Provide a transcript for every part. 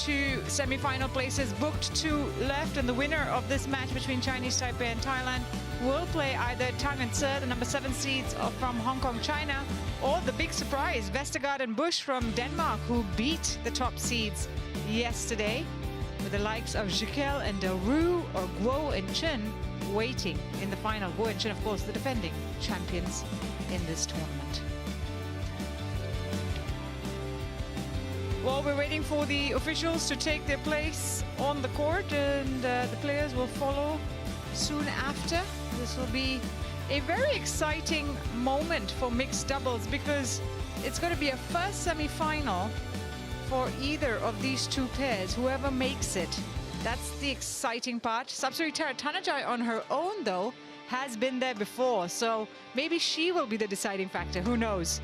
2 semi-final places booked, 2 left, and the winner of this match between Chinese Taipei and Thailand will play either Tang and Tse, the number 7 seeds from Hong Kong, China, or the big surprise, Vestergaard and Bush from Denmark, who beat the top seeds yesterday, with the likes of Jikel and Del Rue or Guo and Chen waiting in the final. Guo and Chen, of course, the defending champions in this tournament. Well, we're waiting for the officials to take their place on the court, and the players will follow soon after. This will be a very exciting moment for mixed doubles, because it's going to be a first semi-final for either of these 2 pairs, whoever makes it. That's the exciting part. Sapsiree Teeraratsakul on her own, though, has been there before, so maybe she will be the deciding factor. Who knows?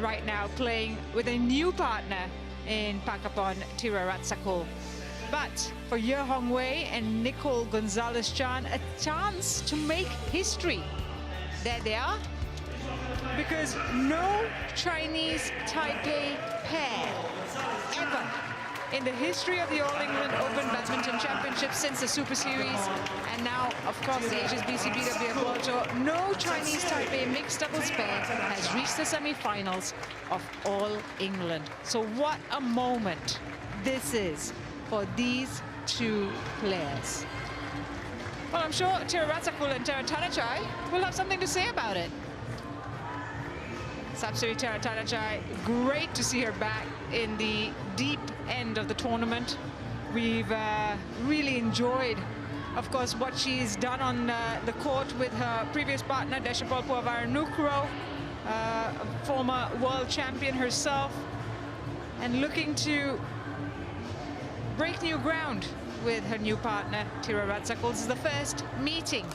Right now, playing with a new partner in Pakapon Teeraratsakul. But for Ye Hongwei and Nicole Gonzalez-Chan, a chance to make history. There they are. Because no Chinese Taipei pair ever in the history of the All England Open Badminton Championships since the Super Series, and now, of course, the HSBC BWF World Tour, no Chinese Taipei mixed doubles pair has reached the semi-finals of All England. So what a moment this is for these 2 players. Well, I'm sure Teeraratsakul and Taerattanachai will have something to say about it. Sapsiree Teeraratsakul, great to see her back in the deep end of the tournament. We've really enjoyed, of course, what she's done on the court with her previous partner, Deshapol Puavaranukroh, former world champion herself, and looking to break new ground with her new partner, Teeraratsakul. This is the first meeting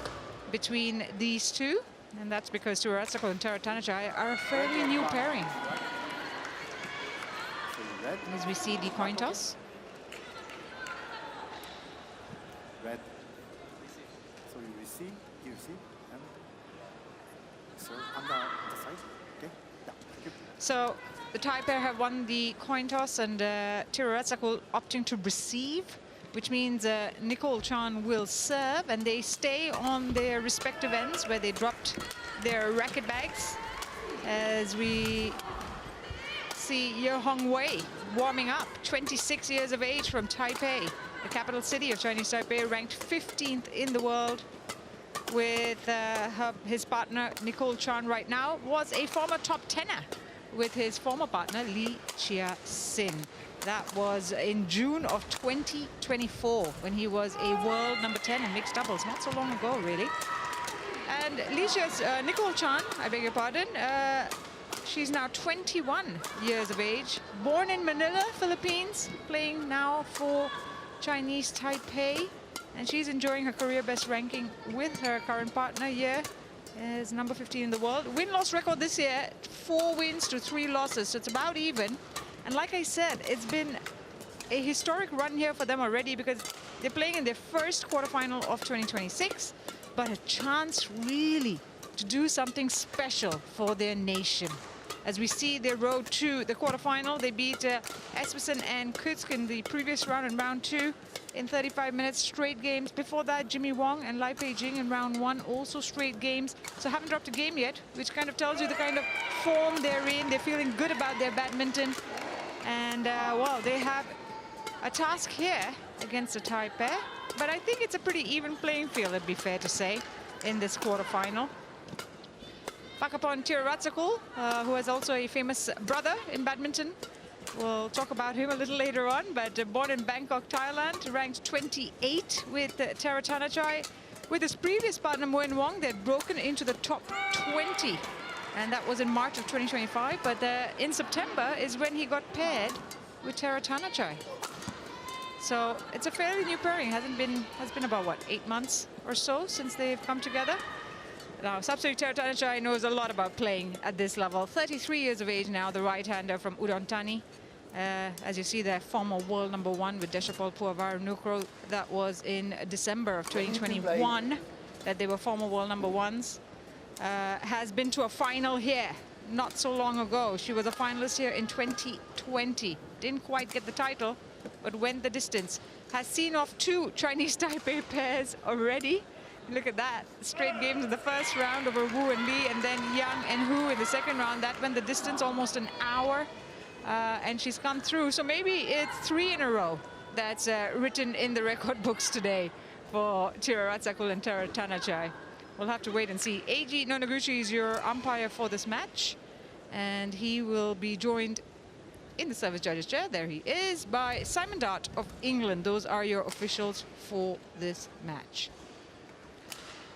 between these 2. And that's because Teeraratsakul and Taerattanachai are a fairly new pairing. As we see the coin toss. Red. So you receive, and so on the side. Okay. Yeah. Thank you. So the Thai pair have won the coin toss, and Teeraratsakul opting to receive, which means Nicole Chan will serve, and they stay on their respective ends where they dropped their racket bags. As we see Ye Hongwei warming up, 26 years of age, from Taipei, the capital city of Chinese Taipei, ranked 15th in the world, with his partner Nicole Chan right now, was a former top 10er with his former partner Lee Chia Sin. That was in June of 2024, when he was a world number 10 in mixed doubles, not so long ago, really. And Nicole Chan, I beg your pardon, she's now 21 years of age, born in Manila, Philippines, playing now for Chinese Taipei, and she's enjoying her career best ranking with her current partner here, is number 15 in the world. Win-loss record this year, 4 wins to 3 losses, so it's about even. And like I said, it's been a historic run here for them already, because they're playing in their first quarterfinal of 2026, but a chance really to do something special for their nation. As we see their road to the quarterfinal, they beat Espensen and Kutsk in the previous round, in round 2, in 35 minutes, straight games. Before that, Jimmy Wong and Lai Pei-Jing in round 1, also straight games. So haven't dropped a game yet, which kind of tells you the kind of form they're in. They're feeling good about their badminton. And, well, they have a task here against the Thai pair. But I think it's a pretty even playing field, it'd be fair to say, in this quarterfinal. Pakapon Teeraratsakul, who has also a famous brother in badminton. We'll talk about him a little later on, but born in Bangkok, Thailand, ranked 28 with Teeraratsakul. With his previous partner, Nguyen Wong, they'd broken into the top 20. And that was in March of 2025, but in September is when he got paired with Teeraratsakul. So it's a fairly new pairing. Has been about, what, 8 months or so since they've come together. Now, Sapsiree Teeraratsakul knows a lot about playing at this level. 33 years of age now, the right-hander from Udon Thani. As you see, their former world number 1 with Deshapol Puavaranukroh. That was in December of 2021 that they were former world number 1s. Has been to a final here not so long ago. She was a finalist here in 2020. Didn't quite get the title, but went the distance. Has seen off 2 Chinese Taipei pairs already. Look at that. Straight games in the first round over Wu and Li, and then Yang and Hu in the second round. That went the distance, almost an hour. And she's come through. So maybe it's 3 in a row that's written in the record books today for Teeraratsakul and Taerattanachai. We'll have to wait and see. Eiji Nonoguchi is your umpire for this match. And he will be joined in the service judges chair, there he is, by Simon Dart of England. Those are your officials for this match.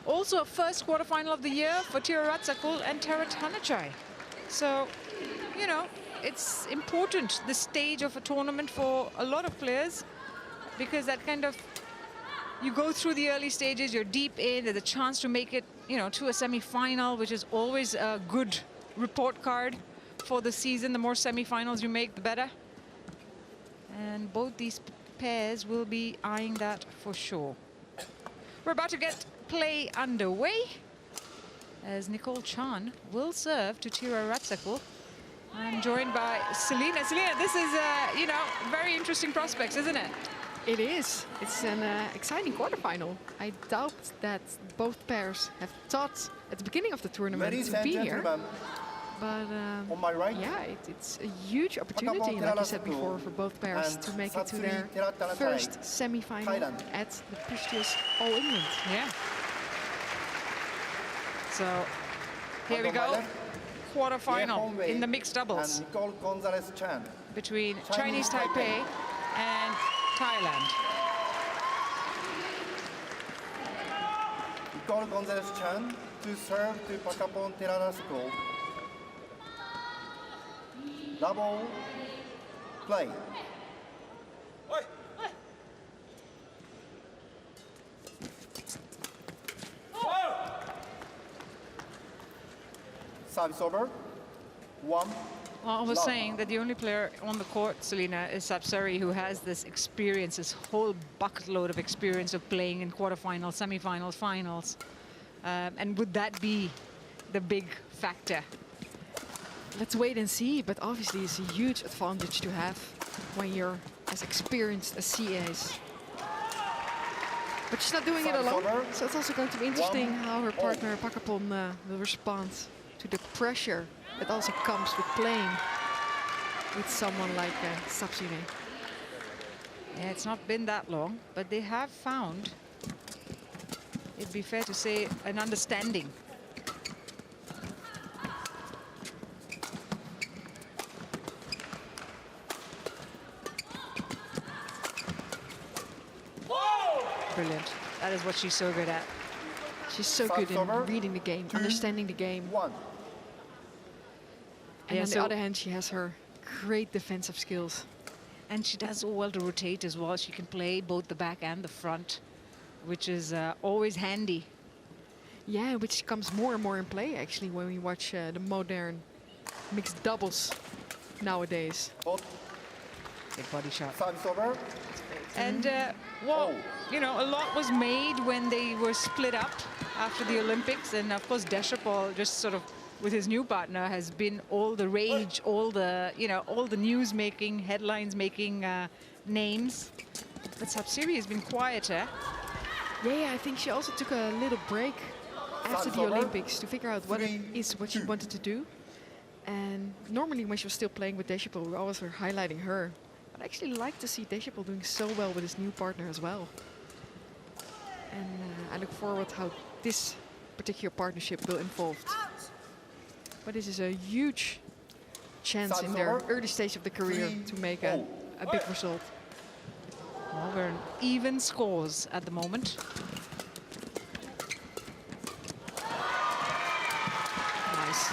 Also, first quarterfinal of the year for Teeraratsakul and Taerattanachai. So, you know, it's important, this stage of a tournament for a lot of players, because that kind of, you go through the early stages, you're deep in, there's a chance to make it, you know, to a semi-final, which is always a good report card for the season. The more semi-finals you make, the better. And both these pairs will be eyeing that for sure. We're about to get play underway as Nicole Chan will serve to Teeraratsakul. I'm joined by Selena. Selena, this is, you know, very interesting prospects, isn't it? It is. It's an exciting quarterfinal. I doubt that both pairs have thought at the beginning of the tournament to be here. But on my right, yeah, it's a huge opportunity, like you said before, for both pairs to make it to their first semi-final at the prestigious All England. Yeah. So here we go. Quarterfinal in the mixed doubles between Chinese Taipei and Thailand. Nicole Gonzalez-Chan to serve to Pakapon Teeraratsakul. Double play. Service over. 1. Well, I was saying that the only player on the court, Selena, is Sapsari, who has this experience, this whole bucket load of experience of playing in quarterfinals, semifinals, finals. And would that be the big factor? Let's wait and see, but obviously it's a huge advantage to have when you're as experienced as she is. But she's not doing it alone, so it's also going to be interesting how her partner Pakapon will respond to the pressure that also comes with playing with someone like Sapsari. Yeah, it's not been that long, but they have found, it'd be fair to say, an understanding. Brilliant. That is what she's so good at. She's so good in reading the game, understanding the game. 1. And on the other hand, she has her great defensive skills. And she does so well to rotate as well. She can play both the back and the front, which is always handy. Yeah, which comes more and more in play, actually, when we watch the modern mixed doubles nowadays. Good body shot. Service over. And, well, you know, a lot was made when they were split up after the Olympics. And, of course, Deshapol just sort of, with his new partner, has been all the rage, all the, you know, all the news-making, headlines-making names. But Sapsari has been quieter. Yeah, I think she also took a little break after the Olympics to figure out what it is what she wanted to do. And normally when she was still playing with Deshapol, we always were highlighting her. But I actually like to see Deshapol doing so well with his new partner as well. And I look forward how this particular partnership will evolve. But this is a huge chance in their early stage of the career to make a big result. Well, we're in even scores at the moment. Nice.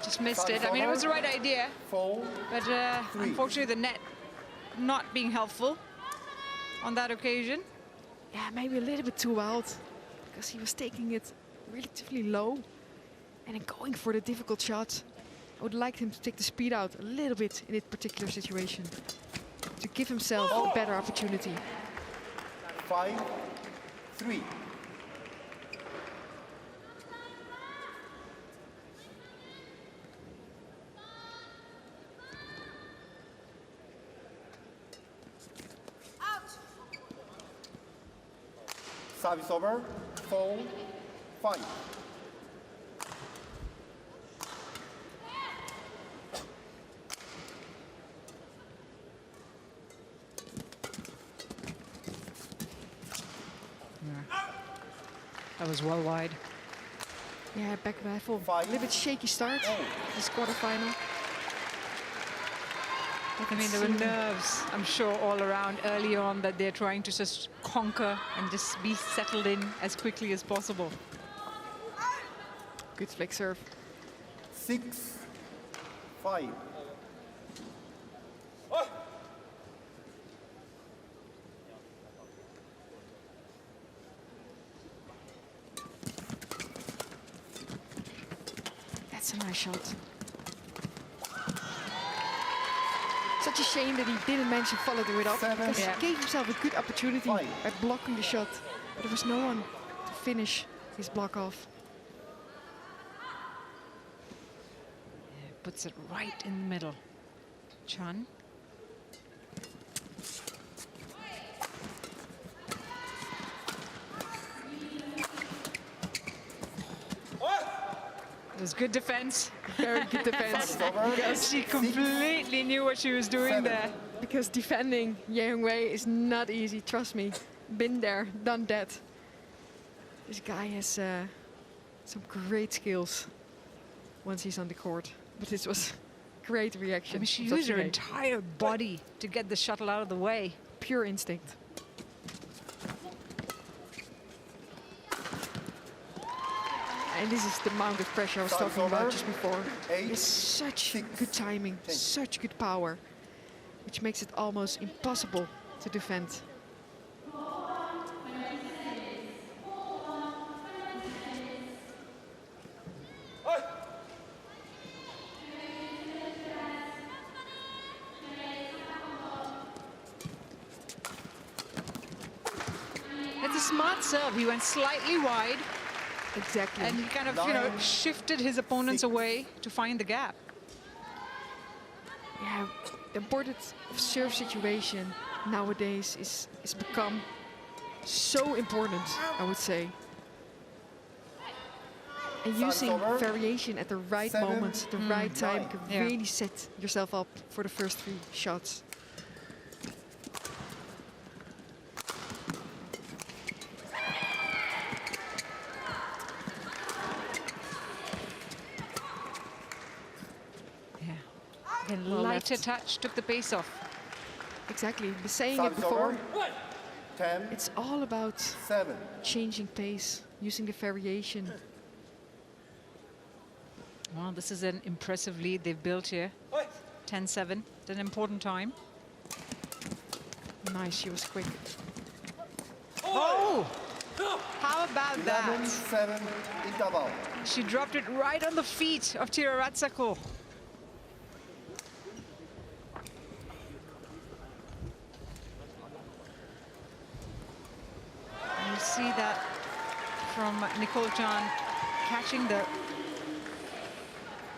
Just missed it. I mean, it was the right idea, but unfortunately the net not being helpful on that occasion. Yeah, maybe a little bit too wild, because he was taking it relatively low and then going for the difficult shot. I would like him to take the speed out a little bit in this particular situation to give himself a better opportunity. 5, 3. Service over, 4, 5. That was well wide. Yeah, back rifle. A Five. little bit shaky start. Oh. This quarterfinal. I mean, there were nerves, I'm sure, all around early on that they're trying to just conquer and just be settled in as quickly as possible. Good flick serve. 6, 5. That's a nice shot. Such a shame that he didn't manage to follow it up, because Yeah. he gave himself a good opportunity Five. by blocking the shot. But there was no one to finish his block off. Puts it right in the middle. Chan. It was good defense. Very good defense. She completely knew what she was doing 7. there. Because defending Ye Hong-wei is not easy, trust me. Been there, done that. This guy has some great skills once he's on the court. But this was great reaction. I mean, she from used her Tatsugay. entire body to get the shuttle out of the way. Pure instinct. And this is the amount of pressure I was Service talking about over. just before. 8, It's such 6, good timing, 10. such good power, which makes it almost impossible to defend. It's a smart serve. He went slightly wide Exactly. and he kind of, you know, 9, shifted his opponents 6. away to find the gap. Yeah, the importance of serve situation nowadays is become so important, I would say. And Service using over. variation at the right 7, moment, the right time, 9. can Yeah. really set yourself up for the first 3 shots. Yeah. Again, Well lighter left. touch took the pace off. Exactly. Been saying it Service before. over, 10, It's all about 7. changing pace, using the variation. Well, this is an impressive lead they've built here. 10-7. It's an important time. Nice, she was quick. Oh! How about 11, that? 7 in double. She dropped it right on the feet of Teeraratsakul. You see that from Nicole Chan catching the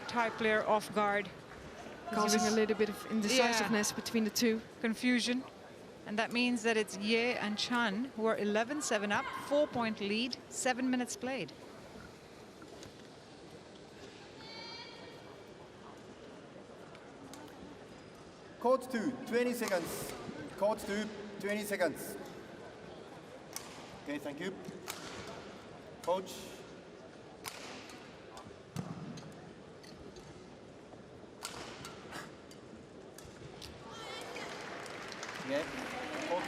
Thai player off guard. 'Cause he Causing a was little bit of indecisiveness between the two. confusion. And that means that it's Ye and Chan who are 11-7 up, 4-point lead, 7 minutes played. Court 2, 20 seconds. Court 2, 20 seconds. Okay, thank you. Coach. Yeah. Coach.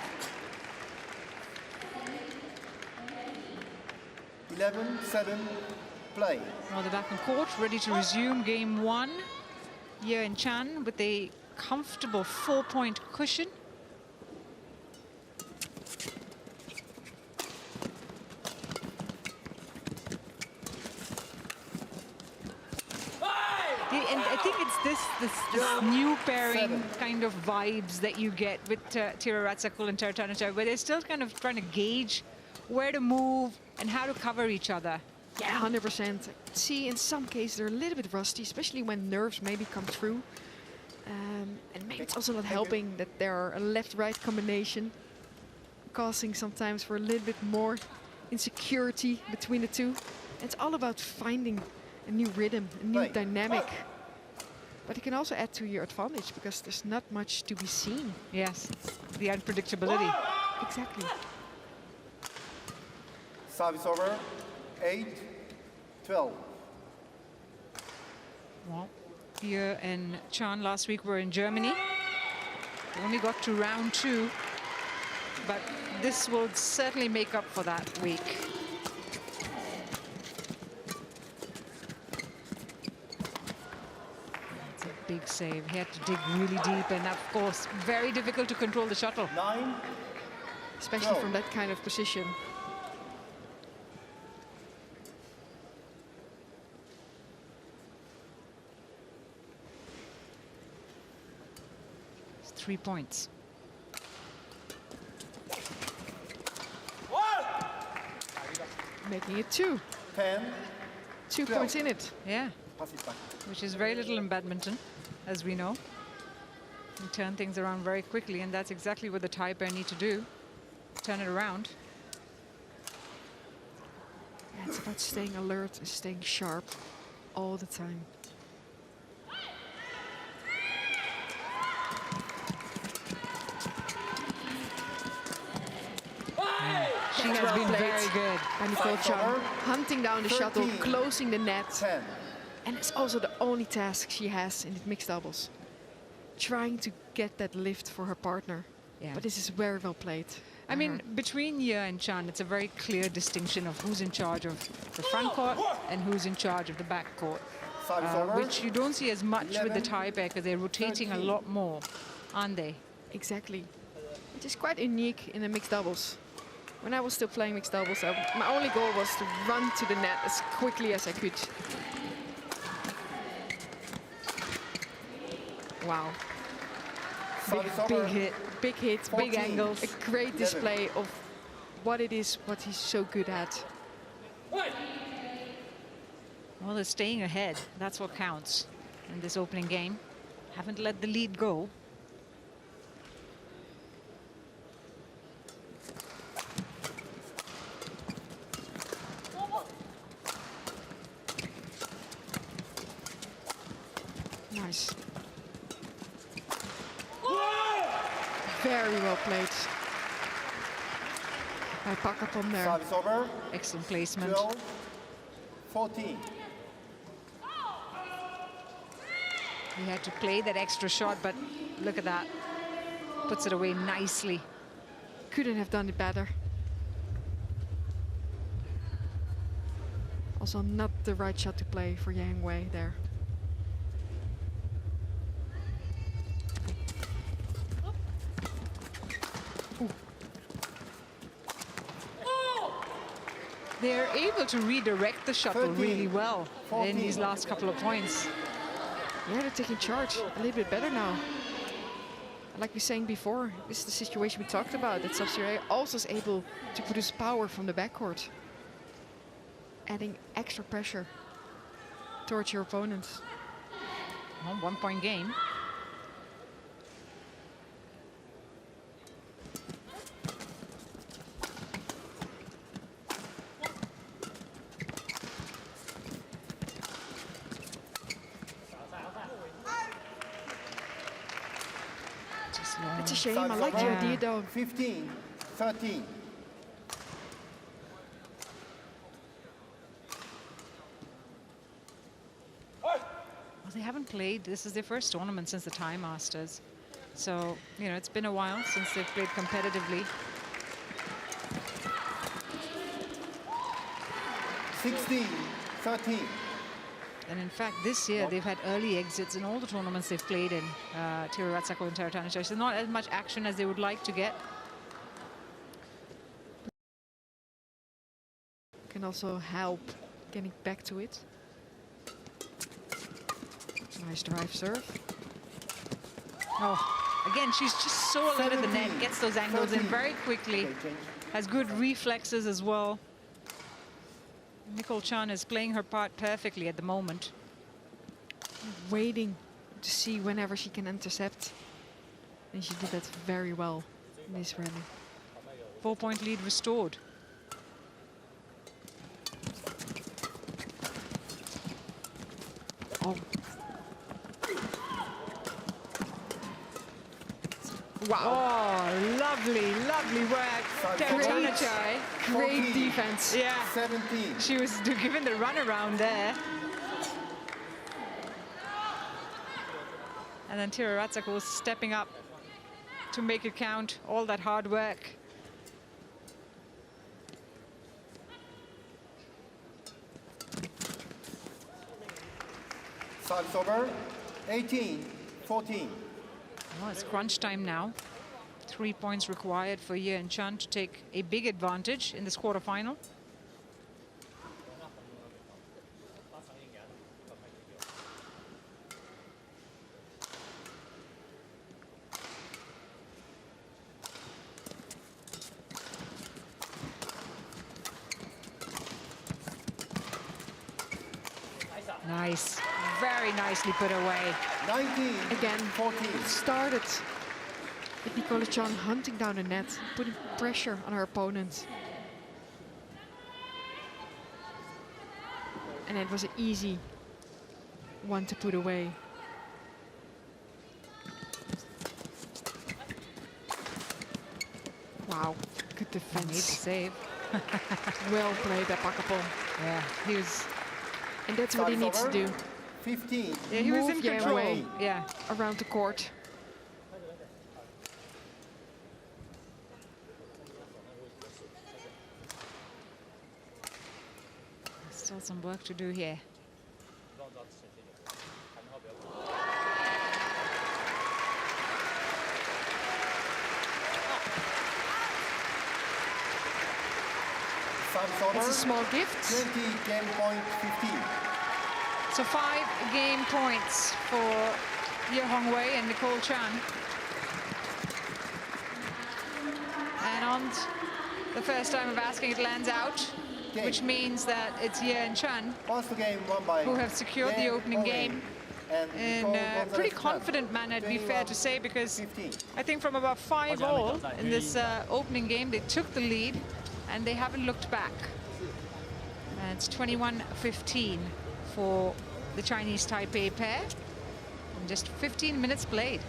11-7, play. Well, they're back on court, ready to resume game 1. Ye and Chan with a comfortable 4-point cushion. And I think it's this new pairing 7. kind of vibes that you get with Teeraratsakul and Taerattanachai, where they're still kind of trying to gauge where to move and how to cover each other. Yeah, 100%. See, in some cases they're a little bit rusty, especially when nerves maybe come through. And maybe it's also not helping that there are a left-right combination, causing sometimes for a little bit more insecurity between the two. It's all about finding a new rhythm, a new dynamic. But it can also add to your advantage because there's not much to be seen. Yes, the unpredictability. Exactly. Service over, 8-12. Well, Pierre and Chan last week were in Germany. They only got to round 2, but this will certainly make up for that week. That's a big save. He had to dig really deep, and of course, very difficult to control the shuttle. 9, Especially from that kind of position. It's 3 points. Making it 2. 10. 2 points in it. Yeah, Pass it back. which is very little in badminton, as we know. You turn things around very quickly, and that's exactly what the Thai pair need to do. Turn it around. Yeah, it's about staying alert and staying sharp all the time. She has been very good. By Nicole Chan, hunting down the shuttle, 13. closing the net. 10. And it's also the only task she has in the mixed doubles. Trying to get that lift for her partner. Yeah. But this is very well played. I mean, between Ye and Chan, it's a very clear distinction of who's in charge of the front court and who's in charge of the back court, Service over. which you don't see as much with the 11, Thai pair because they're rotating a 13. lot more, aren't they? Exactly. Which is quite unique in the mixed doubles. When I was still playing mixed doubles, my only goal was to run to the net as quickly as I could. Wow. Service Big over. hit, big hits, big 14. angles. A great 11. display of what it is, what he's so good at. Well, they're staying ahead. That's what counts in this opening game. Haven't let the lead go. Nice. Very well played. By Pakapon there. Service over, Excellent placement. 12, 14. He had to play that extra shot, but look at that. Puts it away nicely. Couldn't have done it better. Also not the right shot to play for Yang Wei there. They're able to redirect the shuttle 13, really well in 14. these last couple of points. Yeah, they're taking charge a little bit better now. Like we were saying before, this is the situation we talked about, that Sub-Zero also is able to produce power from the backcourt. Adding extra pressure towards your opponents. Well, 1 point game. It's a shame, I like the idea though. 15, 13. Well, they haven't played. This is their first tournament since the Thai Masters. So, you know, it's been a while since they've played competitively. 16, 13. And in fact, this year they've had early exits in all the tournaments they've played in, Teeraratsakul and Taerattanachai. So not as much action as they would like to get. Can also help getting back to it. Nice drive serve. Oh, again, she's just so alert at the net, 17, gets those angles in 13. very quickly. Okay, change. has good reflexes as well. Nicole Chan is playing her part perfectly at the moment. Waiting to see whenever she can intercept. And she did that very well in this rally. 4-point lead restored. Oh. Wow. Oh, lovely, lovely work. Teeraratsakul. Great defense. Yeah, 17. she was given the runaround there. And then Teeraratsakul stepping up to make it count, all that hard work. Service over. 18-14. Well, it's crunch time now. 3 points required for Yeon Chan to take a big advantage in this quarterfinal. Nice, very nicely put away. 19. Again, 14. it started with Nicole Chan hunting down the net, putting pressure on her opponent. And it was an easy one to put away. Wow, good Neat defense. save. Well played by Pakapon. Yeah, he was. And that's what he needs to do, 15. Yeah, he was in Move your control. way. Yeah. around the court. Still some work to do here. Service over. It's a small gift. 20. Game point 15. So 5 game points for Ye Hongwei and Nicole Chan. And on the first time of asking, it lands out, which means that it's Yeon Chan Once the game won by who have secured the Yeon opening Hongwei game and in Nicole a Gonzalez pretty Chan. confident manner, to be fair to say, because 15. I think from about 5-all in this opening game, they took the lead and they haven't looked back. And it's 21-15 for the Chinese Taipei pair. And just 15 minutes played.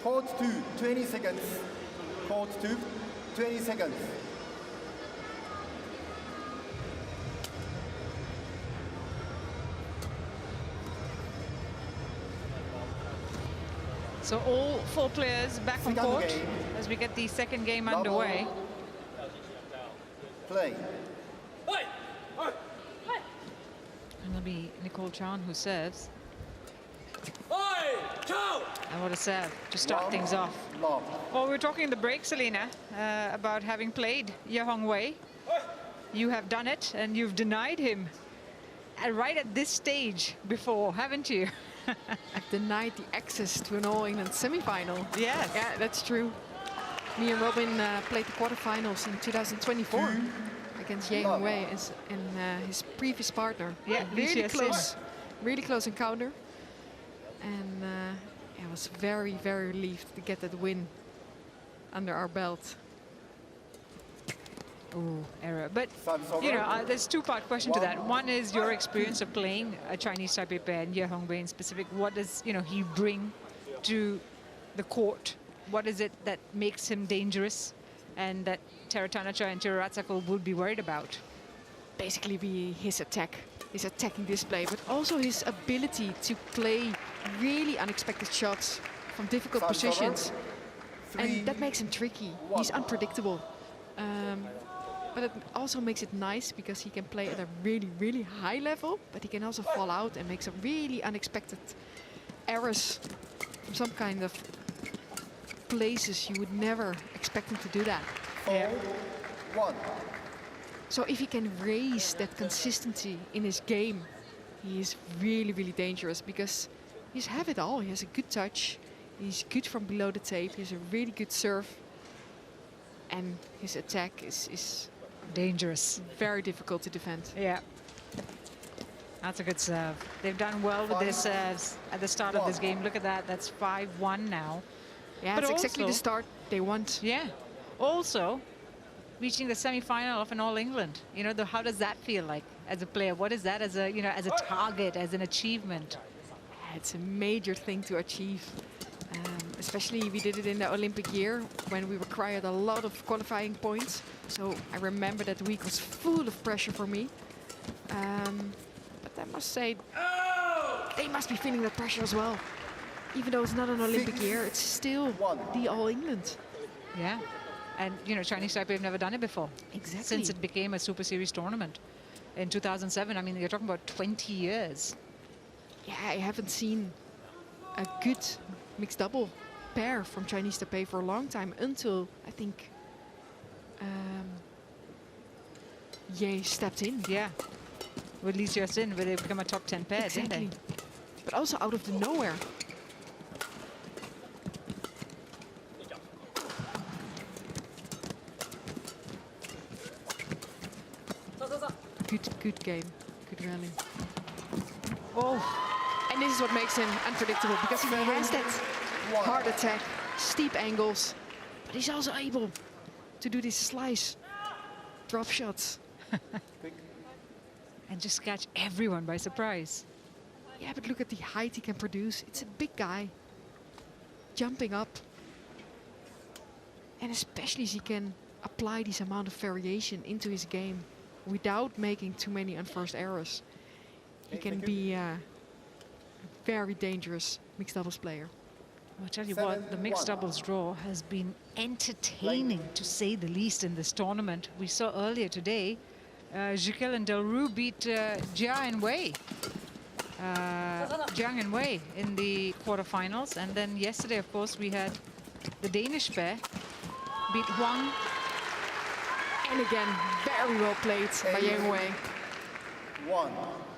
Court 2, 20 seconds. Court 2, 20 seconds. So all 4 players back on Second court game. as we get the second game Double. underway. Play. And it'll be Nicole Chan who serves. And what a serve to start One, things off. love. Well, we were talking in the break, Selena, about having played Ye Hongwei. You have done it, and you've denied him right at this stage before, haven't you? Denied the access to an All England semi-final. Yes. Yeah, that's true. Me and Robin played the quarterfinals in 2024 against Yang Wei and his previous partner. Yeah, really close encounter. And I was very, very relieved to get that win under our belt. Ooh, error. But, you know, there's two-part question to that. One is your experience of playing a Chinese Taipei pair and Ye Hongwei in specific. What does, you know, he bring to the court? What is it that makes him dangerous and that Teeraratsakul and Teeraratsakul would be worried about? Basically be his attack, his attacking display, but also his ability to play really unexpected shots from difficult positions. And that makes him tricky. He's unpredictable. But it also makes it nice because he can play at a really, really high level, but he can also fall out and make some really unexpected errors from some kind of places you would never expect him to do that. Yeah. So if he can raise that consistency in his game, he is really, really dangerous because he's have it all. He has a good touch, he's good from below the tape, he has a really good serve, and his attack is dangerous. Very difficult to defend. Yeah. That's a good serve. They've done well with their serves at the start of this game. Look at that. That's 5-1 now. Yeah, but it's exactly the start they want. Yeah. Also, reaching the semi-final of an All England. You know, how does that feel like as a player? What is that as a, you know, as a target, as an achievement? It's a major thing to achieve. Especially we did it in the Olympic year when we required a lot of qualifying points. So I remember that week was full of pressure for me. But I must say, they must be feeling that pressure as well. Even though it's not an Olympic year, it's still the All England. Yeah, and you know, Chinese Taipei have never done it before. Exactly. Since it became a Super Series tournament in 2007. I mean, you're talking about 20 years. Yeah, I haven't seen a good mixed double pair from Chinese Taipei for a long time until I think Ye stepped in. Yeah, with Li Jiaxin, where they become a top 10 pair, exactly. didn't they? But also out of the nowhere. Good game, good rally. Oh, and this is what makes him unpredictable because he has that hard attack, steep angles, but he's also able to do these slice drop shots. And just catch everyone by surprise. Yeah, but look at the height he can produce. It's a big guy, jumping up. And especially as he can apply this amount of variation into his game without making too many unforced errors. He can be a very dangerous mixed doubles player. I'll tell you what, the mixed doubles draw has been entertaining, to say the least, in this tournament. We saw earlier today, Jiquel and Delru beat Jia and Wei. Jiang and Wei in the quarterfinals. And then yesterday, of course, we had the Danish pair beat Huang. And again, very well played by Yang Wei.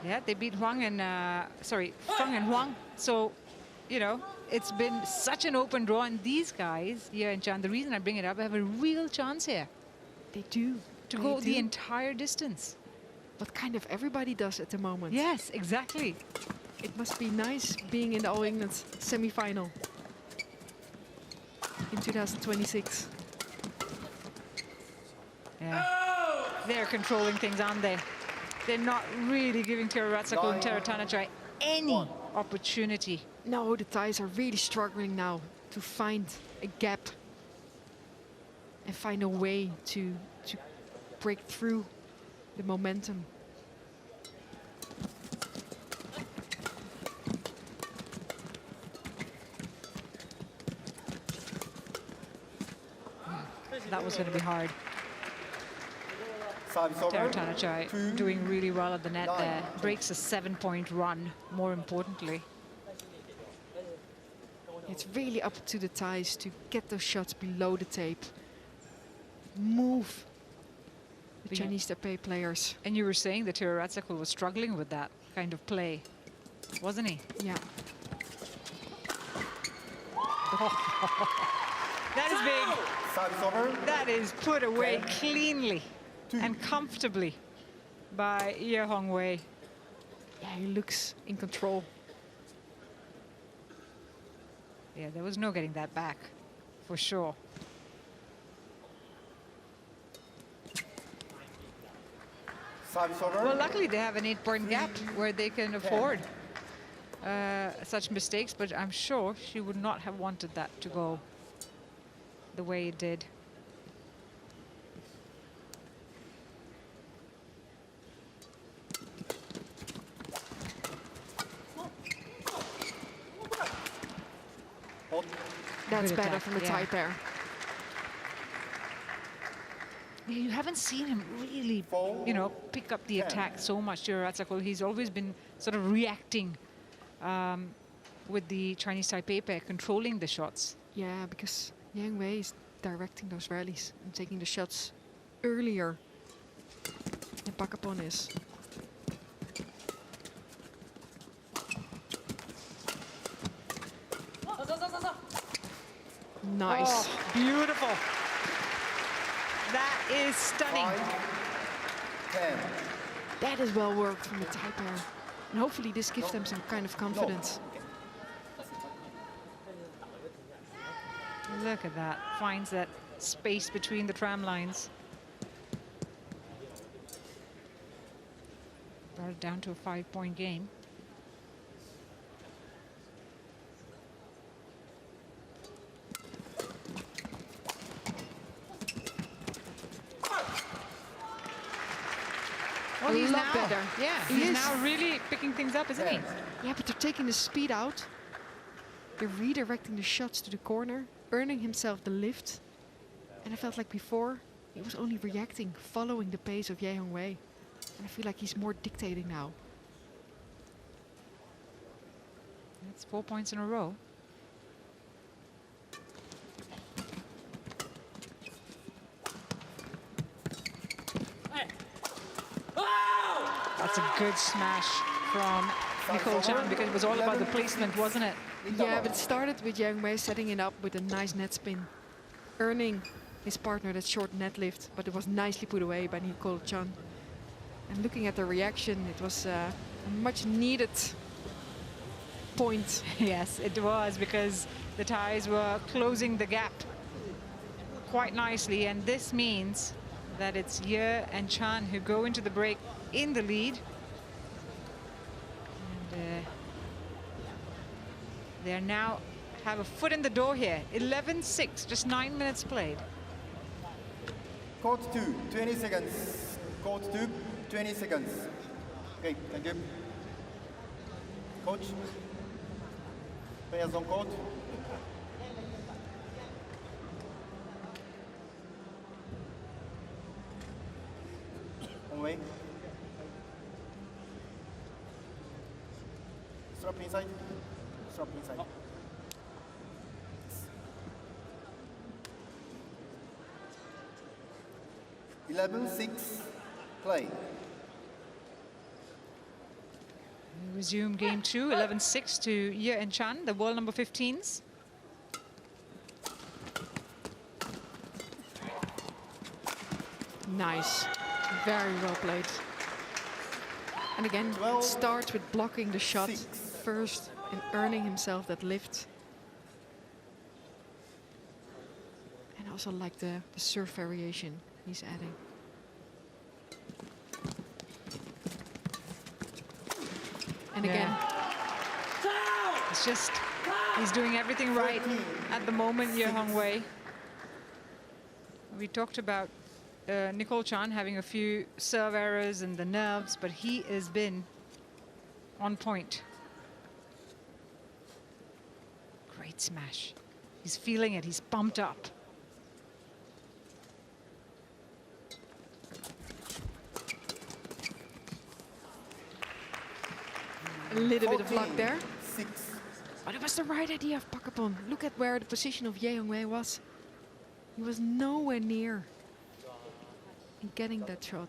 Yeah, they beat Huang and, Feng and Huang. So, you know, it's been such an open draw. And these guys, Ye and Chan, the reason I bring it up, have a real chance here. They do. To go the entire distance. What kind of everybody does at the moment. Yes, exactly. It must be nice being in the All England semi-final in 2026. Yeah. They're controlling things, aren't they? They're not really giving Teeraratsakul and Taerattanachai any opportunity. No, the Thais are really struggling now to find a gap and find a way to break through the momentum. That was going to be hard. Taerattanachai doing really well at the net there. Breaks a 7-point run, more importantly. It's really up to the Thais to get those shots below the tape. Move the Chinese Taipei players. And you were saying that Teeraratsakul was struggling with that kind of play, wasn't he? Yeah. That is big. Service over. That is put away 10, cleanly 2. and comfortably by Ye Hongwei. Yeah, he looks in control. Yeah, there was no getting that back, for sure. Service over. Well, luckily they have an 8-point gap where they can afford such mistakes, but I'm sure she would not have wanted that to go the way it did. Hold. That's Good better attack, from the yeah. Thai pair. Yeah, you haven't seen him really, you know, pick up the attack so much, Teeraratsakul. He's always been sort of reacting with the Chinese Taipei pair, controlling the shots. Yeah, because Yang Wei is directing those rallies and taking the shots earlier than Pakapon is. Nice. Oh, beautiful. That is stunning. 5, 10. That is well worked from the Thai pair. And hopefully this gives them some kind of confidence. Look at that. Finds that space between the tram lines. Brought it down to a 5-point game. Well, he's lot now better. Yeah, He he's is. now really picking things up, isn't he? Yeah, but they're taking the speed out. They're redirecting the shots to the corner, earning himself the lift. And I felt like before, he was only reacting, following the pace of Ye Hongwei. And I feel like he's more dictating now. That's 4 points in a row. That's a good smash from Nicole Chan, because it was all about the placement, wasn't it? Yeah, but it started with Yang Wei setting it up with a nice net spin, earning his partner that short net lift, but it was nicely put away by Nicole Chan. And looking at the reaction, it was a much needed point. Yes, it was, because the Thais were closing the gap quite nicely, and this means that it's Ye and Chan who go into the break in the lead. And they now have a foot in the door here. 11-6, just 9 minutes played. Court 2, 20 seconds. Court 2, 20 seconds. Okay, thank you. Coach. Players on court. On way. Strap inside. Strap inside. 11-6, play. We resume game 2, 11-6 to Ye and Chan, the world number 15s. Nice. Very well played. And again, 12, starts with blocking the shot 6. first and earning himself that lift. And also like the serve variation he's adding. And again, It's just, he's doing everything right at the moment, Ye Hongwei. We talked about Nicole Chan having a few serve errors and the nerves, but he has been on point. Great smash. He's feeling it, he's pumped up. a little bit of luck 14, there. 6. But it was the right idea of Pakapon. Look at where the position of Ye Hongwei was. He was nowhere near in getting that shot.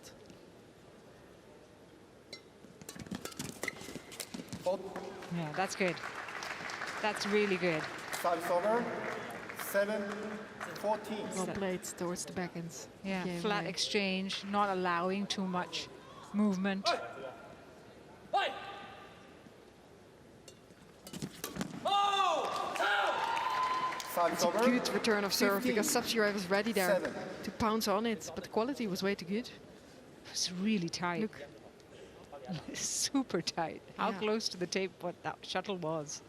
Hold. Yeah, that's good. That's really good. Service over. 7, 14. Well played towards the backends. Yeah, Game flat away. exchange, not allowing too much movement. Service over. Good return of serve 15. because Sub-Zero was ready there 7. to pounce on it, but the quality was way too good. It was really tight. Look, Super tight. How Yeah. close to the tape what that shuttle was.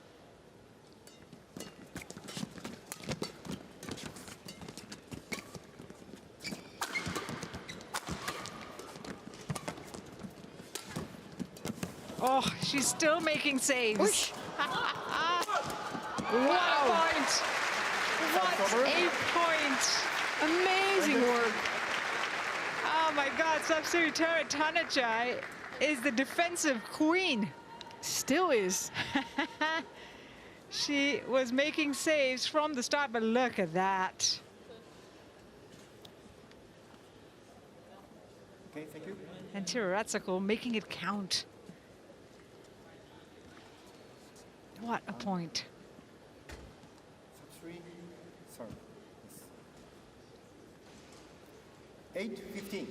Oh, she's still making saves. Whoosh. What a point! What a point! Amazing work. Oh my God, Sub-Zero Teeraratsakul is the defensive queen. Still is. She was making saves from the start, but look at that. Okay, thank you. And Teeraratsakul making it count. What a point. Sub 3. Sorry. 8-15.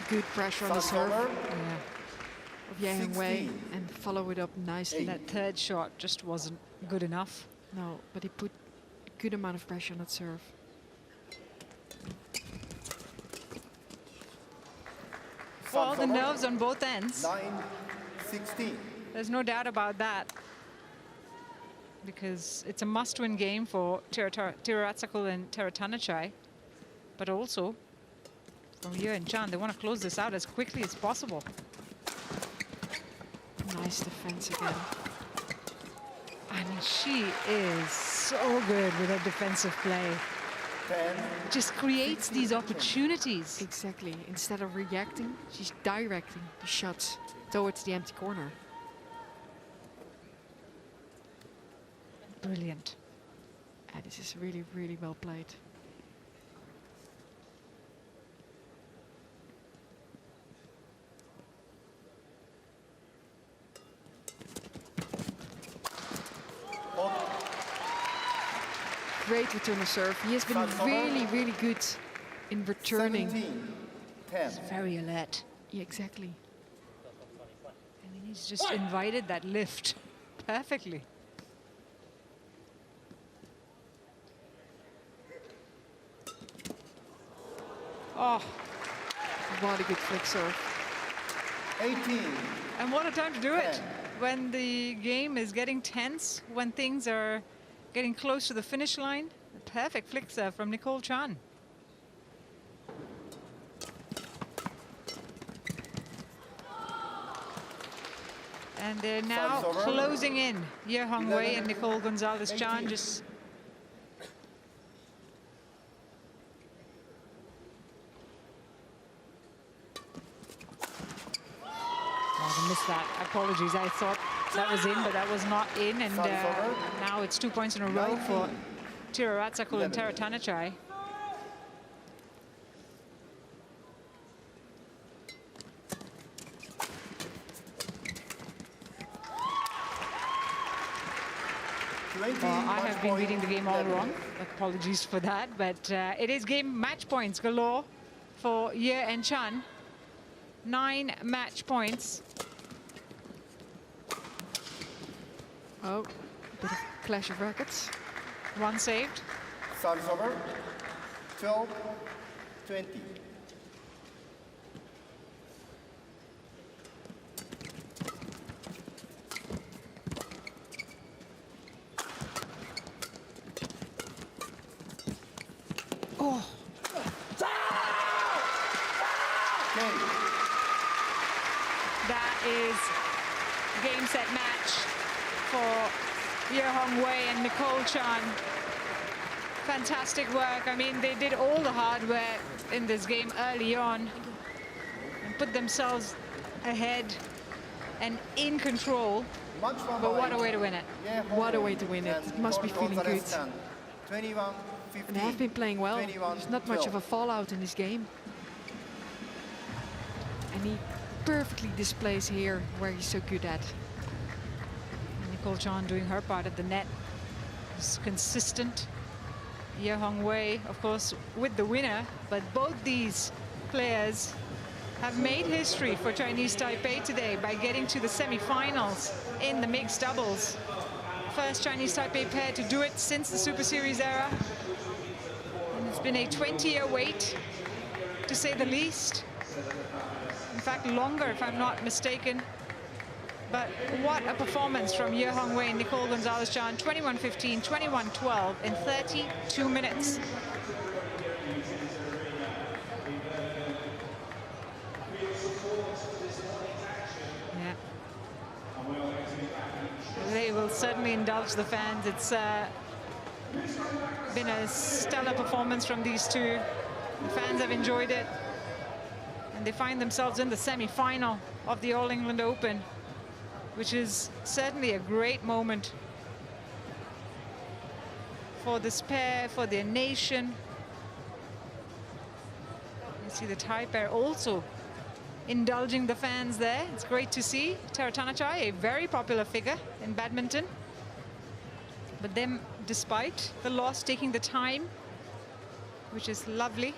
Good pressure on the Service serve over. Yeah, of Yang Wei 16. and follow it up nicely. that third shot just wasn't good enough. No, but he put a good amount of pressure on that serve. Well, Service the over. nerves on both ends. 9-16. There's no doubt about that. Because it's a must-win game for Teeraratsakul and Taerattanachai. But also, from Ye and Chan, they want to close this out as quickly as possible. Nice defense again. I mean, she is so good with her defensive play. 10. Just creates these opportunities. Exactly. Instead of reacting, she's directing the shots towards the empty corner. Brilliant. And this is really, really well played. Great return of serve. He has been Service over. really, really good in returning. 17-10. Very alert. Yeah, exactly. I mean, he's just invited that lift perfectly. Oh, What a good flick serve. 18. and what a time to do it. 10. When the game is getting tense, when things are getting close to the finish line. A perfect flick serve from Nicole Chan. And they're now Service over. closing in. Ye Hongwei and 11, Nicole Gonzalez-Chan 18. just... Oh, I missed that. Apologies. I thought that was in, but that was not in. And Service over. now it's 2 points in a row for 19. Teeraratsakul and 11. Taerattanachai. Well, I have been reading the game all wrong. Apologies for that. But it is game match points galore for Ye and Chan. 9 match points. Oh, a bit of clash of rackets. 1 saved. Service over. 12-20. Oh, Okay. that is game set match for Ye Hongwei and Nicole Chan. Fantastic work. I mean, they did all the hard work in this game early on and put themselves ahead and in control. Much more But what a behind. way to win it. Yeah, What a way to win it. and It must be Nicole feeling good. Gonzalez-Chan. 21-15. And they have been playing well. 21, There's not much 12. of a fallout in this game. And he perfectly displays here where he's so good at. Nicole Chan doing her part at the net. Is consistent. Ye Hongwei, of course, with the winner, but both these players have made history for Chinese Taipei today by getting to the semi-finals in the mixed doubles. First Chinese Taipei pair to do it since the Super Series era. And it's been a 20-year wait, to say the least. In fact, longer, if I'm not mistaken. But what a performance from Ye Hongwei and Nicole Gonzalez-Chan. 21-15, 21-12 in 32 minutes. Yeah. They will certainly indulge the fans. It's been a stellar performance from these two. The fans have enjoyed it. And they find themselves in the semi-final of the All England Open, which is certainly a great moment for this pair, for their nation. You see the Thai pair also indulging the fans there. It's great to see. Teeraratsakul, a very popular figure in badminton. But them, despite the loss, taking the time, which is lovely.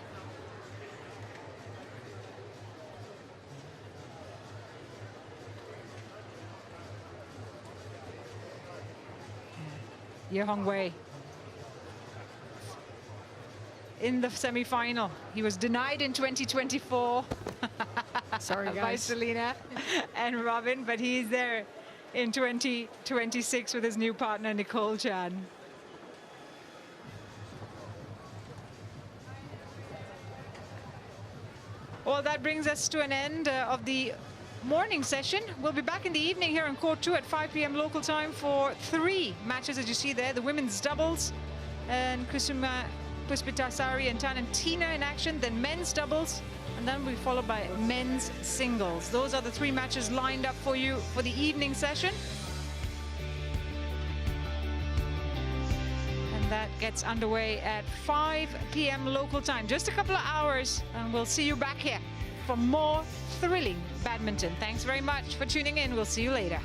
Ye Hongwei in the semi-final. He was denied in 2024 Sorry, by guys. Selena and Robin, but he's there in 2026 with his new partner, Nicole Chan. Well, that brings us to an end of the morning session. We'll be back in the evening here on Court 2 at 5 p.m. local time for 3 matches, as you see there. The women's doubles and Kusuma Puspitasari and Tanantina in action, then men's doubles, and then we followed by men's singles. Those are the 3 matches lined up for you for the evening session. And that gets underway at 5 p.m. local time. Just a couple of hours, and we'll see you back here for more thrilling badminton. Thanks very much for tuning in. We'll see you later.